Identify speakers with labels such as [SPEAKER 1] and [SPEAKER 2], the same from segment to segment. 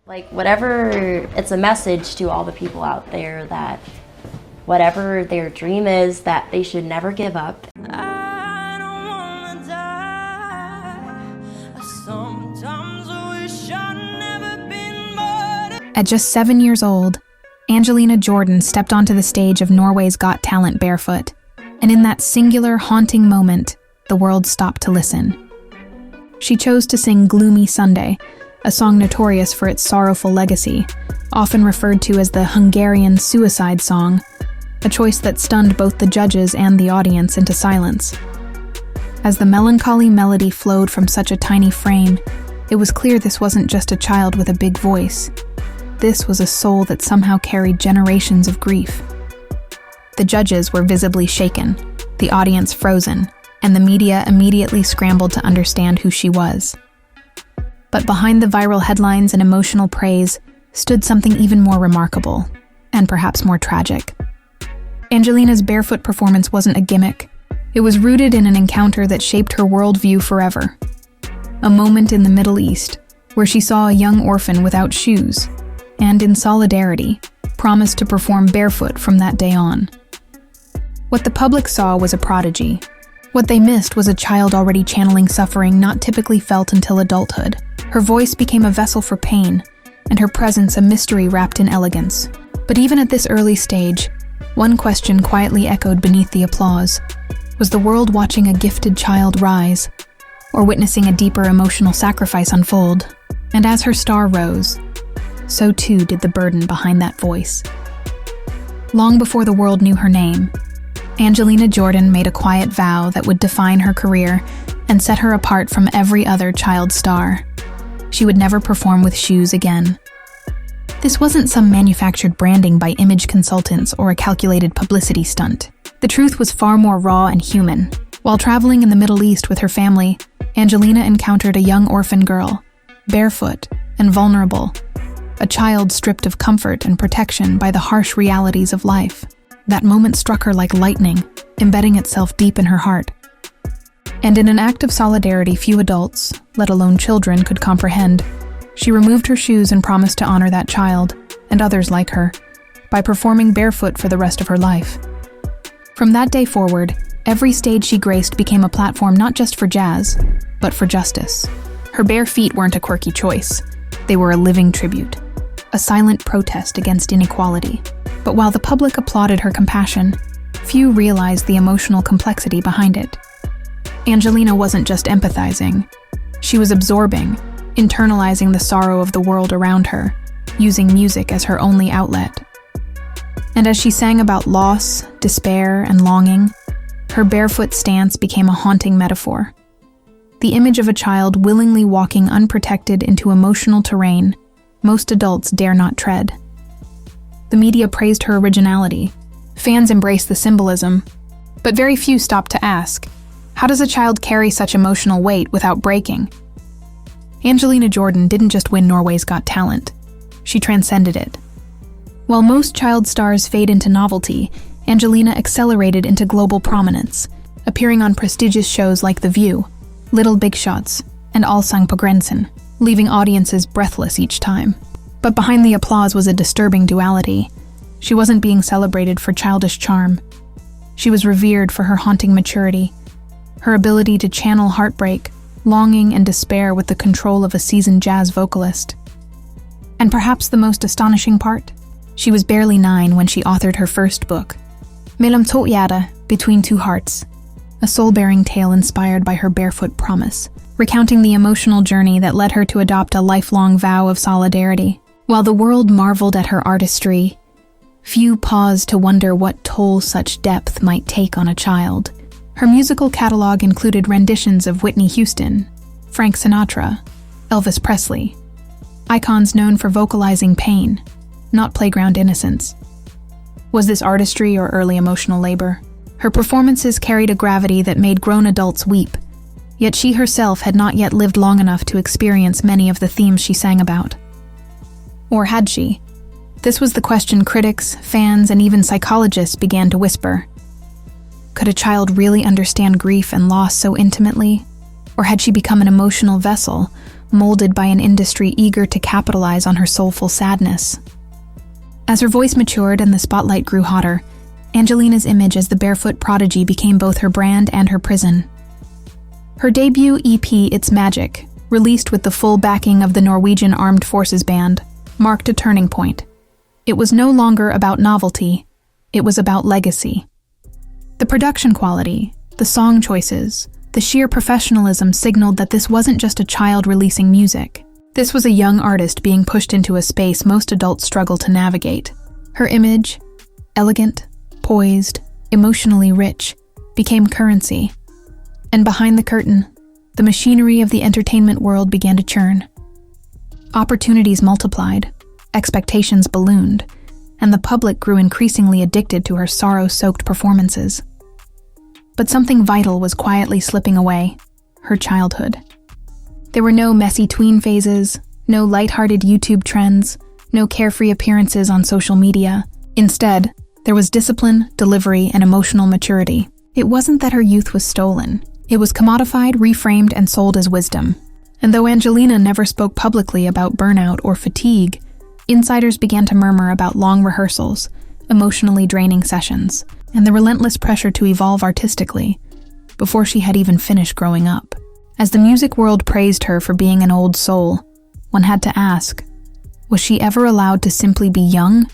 [SPEAKER 1] Like, whatever, it's a message to all the people out there that whatever their dream is, that they should never give up.
[SPEAKER 2] I don't wanna die. Sometimes I wish I'd never been born.
[SPEAKER 3] At just 7 years old, Angelina Jordan stepped onto the stage of Norway's Got Talent barefoot, and in that singular, haunting moment, the world stopped to listen. She chose to sing Gloomy Sunday, a song notorious for its sorrowful legacy, often referred to as the Hungarian suicide song, a choice that stunned both the judges and the audience into silence. As the melancholy melody flowed from such a tiny frame, it was clear this wasn't just a child with a big voice. This was a soul that somehow carried generations of grief. The judges were visibly shaken, the audience frozen, and the media immediately scrambled to understand who she was. But behind the viral headlines and emotional praise stood something even more remarkable, and perhaps more tragic. Angelina's barefoot performance wasn't a gimmick. It was rooted in an encounter that shaped her worldview forever. A moment in the Middle East, where she saw a young orphan without shoes, and in solidarity, promised to perform barefoot from that day on. What the public saw was a prodigy. What they missed was a child already channeling suffering not typically felt until adulthood. Her voice became a vessel for pain, and her presence a mystery wrapped in elegance. But even at this early stage, one question quietly echoed beneath the applause. Was the world watching a gifted child rise, or witnessing a deeper emotional sacrifice unfold? And as her star rose, so too did the burden behind that voice. Long before the world knew her name, Angelina Jordan made a quiet vow that would define her career and set her apart from every other child star. She would never perform with shoes again. This wasn't some manufactured branding by image consultants or a calculated publicity stunt. The truth was far more raw and human. While traveling in the Middle East with her family, Angelina encountered a young orphan girl, barefoot and vulnerable, a child stripped of comfort and protection by the harsh realities of life. That moment struck her like lightning, embedding itself deep in her heart. And in an act of solidarity few adults, let alone children, could comprehend, she removed her shoes and promised to honor that child, and others like her, by performing barefoot for the rest of her life. From that day forward, every stage she graced became a platform not just for jazz, but for justice. Her bare feet weren't a quirky choice. They were a living tribute, a silent protest against inequality. But while the public applauded her compassion, few realized the emotional complexity behind it. Angelina wasn't just empathizing. She was absorbing, internalizing the sorrow of the world around her, using music as her only outlet. And as she sang about loss, despair, and longing, her barefoot stance became a haunting metaphor. The image of a child willingly walking unprotected into emotional terrain most adults dare not tread. The media praised her originality. Fans embraced the symbolism, but very few stopped to ask, how does a child carry such emotional weight without breaking? Angelina Jordan didn't just win Norway's Got Talent. She transcended it. While most child stars fade into novelty, Angelina accelerated into global prominence, appearing on prestigious shows like The View, Little Big Shots, and Allsang på gränsen, leaving audiences breathless each time. But behind the applause was a disturbing duality. She wasn't being celebrated for childish charm. She was revered for her haunting maturity, her ability to channel heartbreak, longing, and despair with the control of a seasoned jazz vocalist. And perhaps the most astonishing part? She was barely 9 when she authored her first book, Mellom to hjärtan, Between Two Hearts, a soul-bearing tale inspired by her barefoot promise, recounting the emotional journey that led her to adopt a lifelong vow of solidarity. While the world marveled at her artistry, few paused to wonder what toll such depth might take on a child. Her musical catalog included renditions of Whitney Houston, Frank Sinatra, Elvis Presley, icons known for vocalizing pain, not playground innocence. Was this artistry or early emotional labor? Her performances carried a gravity that made grown adults weep, yet she herself had not yet lived long enough to experience many of the themes she sang about. Or had she? This was the question critics, fans, and even psychologists began to whisper. Could a child really understand grief and loss so intimately? Or had she become an emotional vessel, molded by an industry eager to capitalize on her soulful sadness. As her voice matured and the spotlight grew hotter, Angelina's image as the barefoot prodigy became both her brand and her prison. Her debut EP, It's Magic, released with the full backing of the Norwegian Armed Forces Band, marked a turning point. It was no longer about novelty, it was about legacy. The production quality, the song choices, the sheer professionalism signaled that this wasn't just a child releasing music. This was a young artist being pushed into a space most adults struggle to navigate. Her image, elegant, poised, emotionally rich, became currency. And behind the curtain, the machinery of the entertainment world began to churn. Opportunities multiplied, expectations ballooned, and the public grew increasingly addicted to her sorrow-soaked performances. But something vital was quietly slipping away: her childhood. There were no messy tween phases, no lighthearted YouTube trends, no carefree appearances on social media. Instead, there was discipline, delivery, and emotional maturity. It wasn't that her youth was stolen. It was commodified, reframed, and sold as wisdom. And though Angelina never spoke publicly about burnout or fatigue, insiders began to murmur about long rehearsals, emotionally draining sessions, and the relentless pressure to evolve artistically before she had even finished growing up. As the music world praised her for being an old soul, one had to ask, was she ever allowed to simply be young?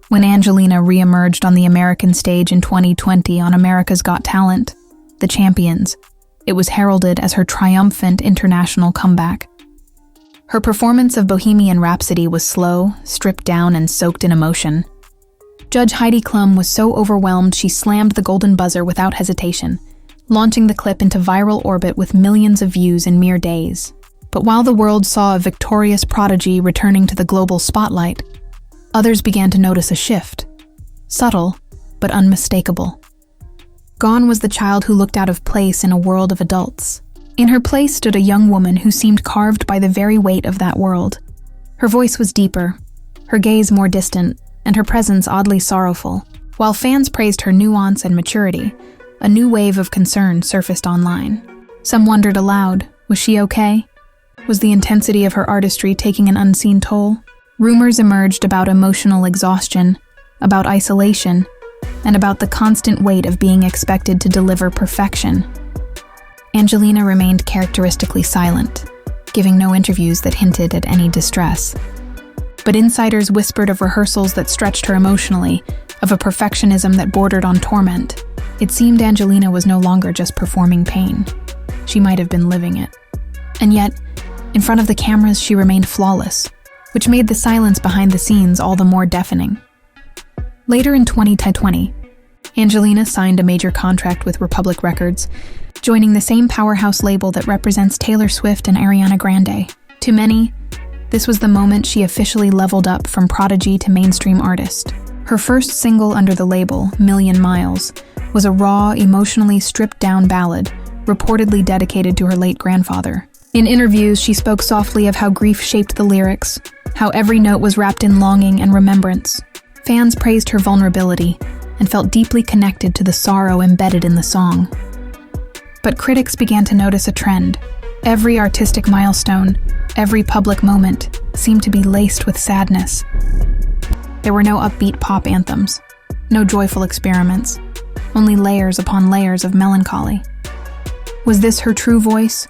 [SPEAKER 3] When Angelina re-emerged on the American stage in 2020 on America's Got Talent, The Champions, it was heralded as her triumphant international comeback. Her performance of Bohemian Rhapsody was slow, stripped down, and soaked in emotion. Judge Heidi Klum was so overwhelmed she slammed the golden buzzer without hesitation, launching the clip into viral orbit with millions of views in mere days. But while the world saw a victorious prodigy returning to the global spotlight, others began to notice a shift. Subtle, but unmistakable. Gone was the child who looked out of place in a world of adults. In her place stood a young woman who seemed carved by the very weight of that world. Her voice was deeper, her gaze more distant, and her presence oddly sorrowful. While fans praised her nuance and maturity, a new wave of concern surfaced online. Some wondered aloud, was she okay? Was the intensity of her artistry taking an unseen toll? Rumors emerged about emotional exhaustion, about isolation, and about the constant weight of being expected to deliver perfection. Angelina remained characteristically silent, giving no interviews that hinted at any distress. But insiders whispered of rehearsals that stretched her emotionally, of a perfectionism that bordered on torment. It seemed Angelina was no longer just performing pain. She might have been living it. And yet, in front of the cameras, she remained flawless, which made the silence behind the scenes all the more deafening. Later in 2020, Angelina signed a major contract with Republic Records, joining the same powerhouse label that represents Taylor Swift and Ariana Grande. To many, this was the moment she officially leveled up from prodigy to mainstream artist. Her first single under the label, Million Miles, was a raw, emotionally stripped-down ballad, reportedly dedicated to her late grandfather. In interviews, she spoke softly of how grief shaped the lyrics, how every note was wrapped in longing and remembrance. Fans praised her vulnerability and felt deeply connected to the sorrow embedded in the song. But critics began to notice a trend. Every artistic milestone, every public moment, seemed to be laced with sadness. There were no upbeat pop anthems, no joyful experiments, only layers upon layers of melancholy. Was this her true voice,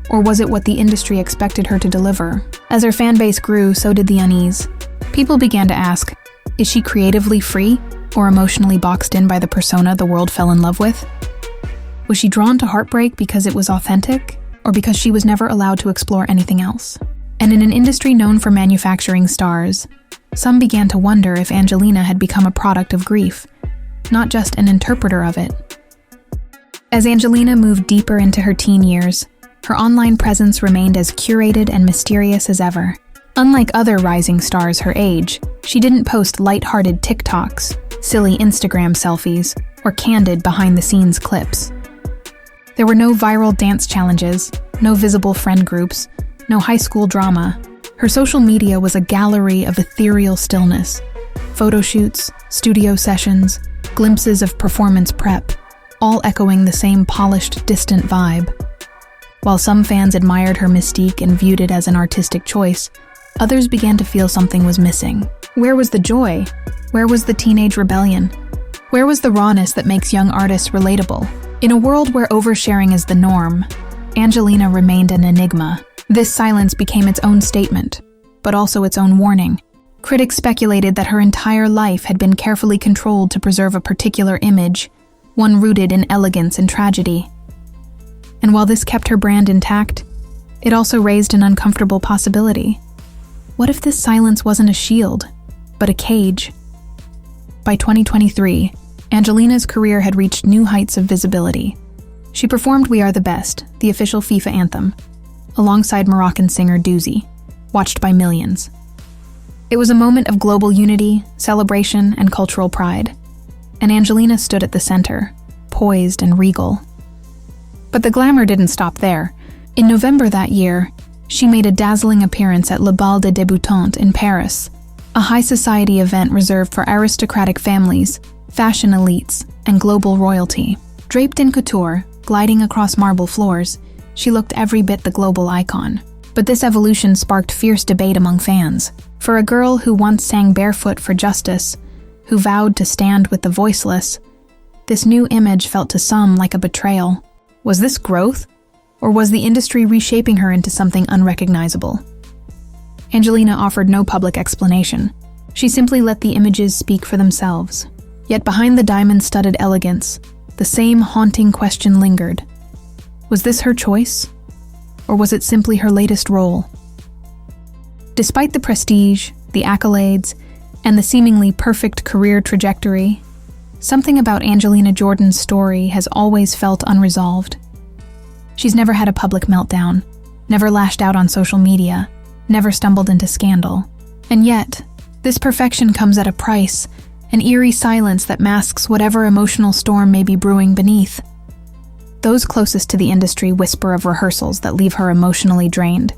[SPEAKER 3] or was it what the industry expected her to deliver? As her fan base grew, so did the unease. People began to ask, is she creatively free, or emotionally boxed in by the persona the world fell in love with? Was she drawn to heartbreak because it was authentic, or because she was never allowed to explore anything else? And in an industry known for manufacturing stars, some began to wonder if Angelina had become a product of grief, not just an interpreter of it. As Angelina moved deeper into her teen years, her online presence remained as curated and mysterious as ever. Unlike other rising stars her age, she didn't post light-hearted TikToks, silly Instagram selfies, or candid behind-the-scenes clips. There were no viral dance challenges, no visible friend groups, no high school drama. Her social media was a gallery of ethereal stillness. Photo shoots, studio sessions, glimpses of performance prep, all echoing the same polished, distant vibe. While some fans admired her mystique and viewed it as an artistic choice, others began to feel something was missing. Where was the joy? Where was the teenage rebellion? Where was the rawness that makes young artists relatable? In a world where oversharing is the norm, Angelina remained an enigma. This silence became its own statement, but also its own warning. Critics speculated that her entire life had been carefully controlled to preserve a particular image, one rooted in elegance and tragedy. And while this kept her brand intact, it also raised an uncomfortable possibility. What if this silence wasn't a shield, but a cage? By 2023, Angelina's career had reached new heights of visibility. She performed We Are the Best, the official FIFA anthem, alongside Moroccan singer Doozy, watched by millions. It was a moment of global unity, celebration, and cultural pride, and Angelina stood at the center, poised and regal. But the glamour didn't stop there. In November that year, she made a dazzling appearance at Le Bal des Débutantes in Paris, a high society event reserved for aristocratic families, fashion elites, and global royalty. Draped in couture, gliding across marble floors, she looked every bit the global icon. But this evolution sparked fierce debate among fans. For a girl who once sang barefoot for justice, who vowed to stand with the voiceless, this new image felt to some like a betrayal. Was this growth? Or was the industry reshaping her into something unrecognizable? Angelina offered no public explanation. She simply let the images speak for themselves. Yet behind the diamond-studded elegance, the same haunting question lingered. Was this her choice? Or was it simply her latest role? Despite the prestige, the accolades, and the seemingly perfect career trajectory, something about Angelina Jordan's story has always felt unresolved. She's never had a public meltdown, never lashed out on social media, never stumbled into scandal. And yet, this perfection comes at a price, an eerie silence that masks whatever emotional storm may be brewing beneath. Those closest to the industry whisper of rehearsals that leave her emotionally drained,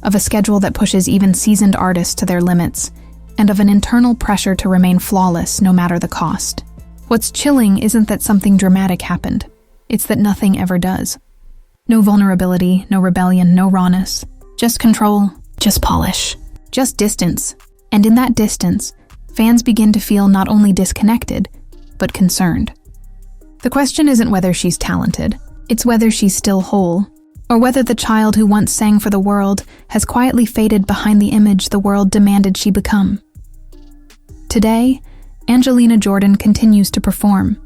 [SPEAKER 3] of a schedule that pushes even seasoned artists to their limits, and of an internal pressure to remain flawless no matter the cost. What's chilling isn't that something dramatic happened, it's that nothing ever does. No vulnerability, no rebellion, no rawness. Just control, just polish, just distance. And in that distance, fans begin to feel not only disconnected, but concerned. The question isn't whether she's talented, it's whether she's still whole, or whether the child who once sang for the world has quietly faded behind the image the world demanded she become. Today, Angelina Jordan continues to perform,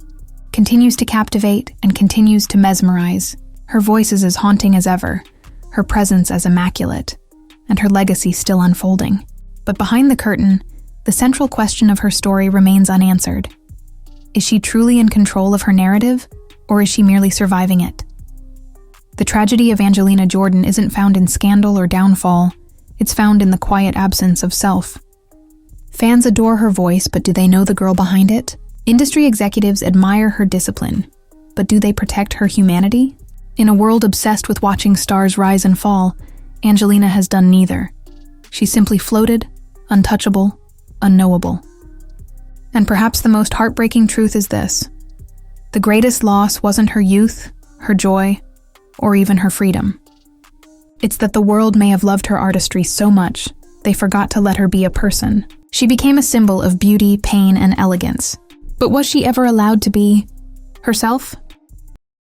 [SPEAKER 3] continues to captivate, and continues to mesmerize. Her voice is as haunting as ever, her presence as immaculate, and her legacy still unfolding. But behind the curtain, the central question of her story remains unanswered. Is she truly in control of her narrative, or is she merely surviving it? The tragedy of Angelina Jordan isn't found in scandal or downfall, it's found in the quiet absence of self. Fans adore her voice, but do they know the girl behind it? Industry executives admire her discipline, but do they protect her humanity? In a world obsessed with watching stars rise and fall, Angelina has done neither. She simply floated, untouchable, unknowable. And perhaps the most heartbreaking truth is this: the greatest loss wasn't her youth, her joy, or even her freedom. It's that the world may have loved her artistry so much, they forgot to let her be a person. She became a symbol of beauty, pain, and elegance. But was she ever allowed to be herself?